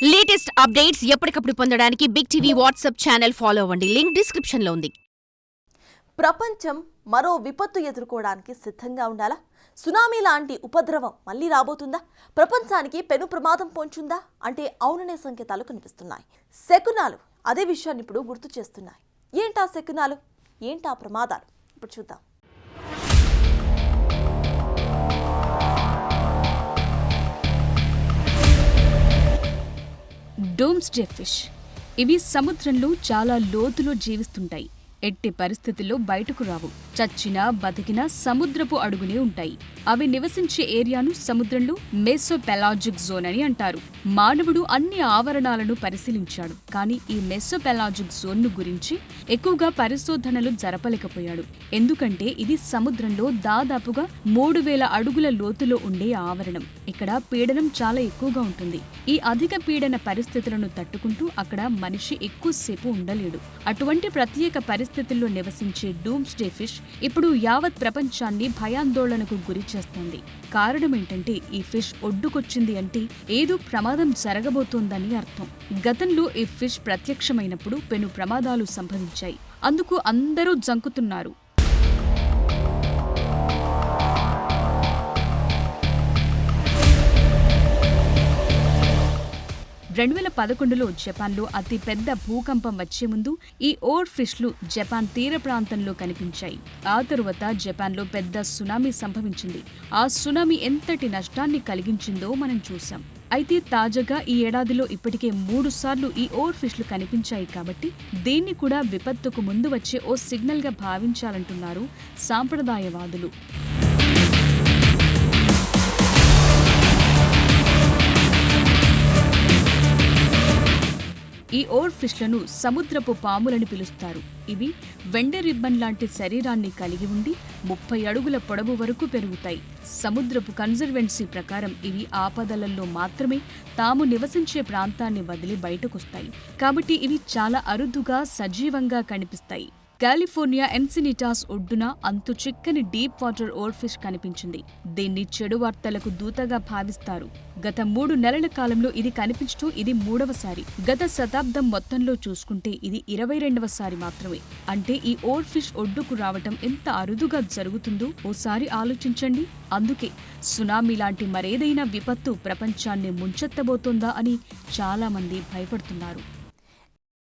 Latest updates ఎప్పటికప్పుడు పొందడానికి Big TV WhatsApp channel follow అవ్వండి. లింక్ డిస్క్రిప్షన్ లో ఉంది. ప్రపంచం మరో విపత్తు ఎదుర్కోవడానికి సిద్ధంగా ఉండాలా? సునామీ లాంటి ఉపద్రవం మళ్లీ రాబోతుందా? ప్రపంచానికి పెను ప్రమాదం పొంచుందా అంటే అవుననే సంకేతాలు కనిపిస్తున్నాయి. శకునాలు అదే విషయాన్ని ఇప్పుడు గుర్తు చేస్తున్నాయి. ఏంటా శకునాలు, ఏంటా ప్రమాదాలు ఇప్పుడు చూద్దాం. Doomsday fish. ఇవి సముద్రంలో చాలా లోతులో జీవిస్తుంటాయి. ఎట్టి పరిస్థితుల్లో బయటకు రావు. చచ్చినా బతికినా సముద్రపు అడుగునే ఉంటాయి. అవి నివసించే ఏరియాను సముద్రంలో మెసోపెలాజిక్ జోన్ అని అంటారు. మానవుడు అన్ని ఆవరణాలను పరిశీలించాడు, కానీ ఈ మెసోపెలాజిక్ జోన్ను గురించి ఎక్కువగా పరిశోధనలు జరపలేకపోయాడు. ఎందుకంటే ఇది సముద్రంలో దాదాపుగా 3000 అడుగుల లోతులో ఉండే ఆవరణం. ఇక్కడ పీడనం చాలా ఎక్కువగా ఉంటుంది. ఈ అధిక పీడన పరిస్థితులను తట్టుకుంటూ అక్కడ మనిషి ఎక్కువసేపు ఉండలేడు. అటువంటి ప్రత్యేక పరిస్థితుల్లో నివసించే డూమ్స్డే ఫిష్ ఇప్పుడు యావత్ ప్రపంచాన్ని భయాందోళనకు గురి చేస్తోంది. కారణమేంటంటే ఈ ఫిష్ ఒడ్డుకొచ్చింది అంటే ఏదో ప్రమాదం జరగబోతోందని అర్థం. గతంలో ఈ ఫిష్ ప్రత్యక్షమైనప్పుడు పెను ప్రమాదాలు సంభవించాయి. అందుకు అందరూ జంకుతున్నారు. 2011లో జపాన్లో అతి పెద్ద భూకంపం వచ్చే ముందు ఈ ఓర్ ఫిష్లు జపాన్ తీర ప్రాంతంలో కనిపించాయి. ఆ తరువాత జపాన్లో పెద్ద సునామీ సంభవించింది. ఆ సునామీ ఎంతటి నష్టాన్ని కలిగించిందో మనం చూసాం. అయితే తాజాగా ఈ ఏడాదిలో ఇప్పటికే 3 సార్లు ఈ ఓర్ ఫిష్లు కనిపించాయి. కాబట్టి దీన్ని కూడా విపత్తుకు ముందు వచ్చే ఓ సిగ్నల్గా భావించాలంటున్నారు సాంప్రదాయవాదులు. ఈ ఓర్ ఫిష్లను సముద్రపు పాములని పిలుస్తారు. ఇవి వెండి రిబ్బన్ లాంటి శరీరాన్ని కలిగి ఉండి 30 అడుగుల పొడవు వరకు పెరుగుతాయి. సముద్రపు కన్జర్వెన్సీ ప్రకారం ఇవి ఆపదలలో మాత్రమే తాము నివసించే ప్రాంతాన్ని వదిలి బయటకొస్తాయి. కాబట్టి ఇవి చాలా అరుదుగా సజీవంగా కనిపిస్తాయి. కాలిఫోర్నియా ఎన్సినిటాస్ ఒడ్డున అంతు చిక్కని డీప్ వాటర్ ఓర్ ఫిష్ కనిపించింది. దీన్ని చెడు వార్తలకు దూతగా భావిస్తారు. గత 3 నెలల కాలంలో ఇది కనిపించడం ఇది 3వసారి. గత శతాబ్దం మొత్తంలో చూసుకుంటే ఇది 22వసారి మాత్రమే. అంటే ఈ ఓర్ ఫిష్ ఒడ్డుకు రావటం ఎంత అరుదుగా జరుగుతుందో ఓసారి ఆలోచించండి. అందుకే సునామీ లాంటి మరేదైనా విపత్తు ప్రపంచాన్ని ముంచెత్తబోతోందా అని చాలా మంది భయపడుతున్నారు.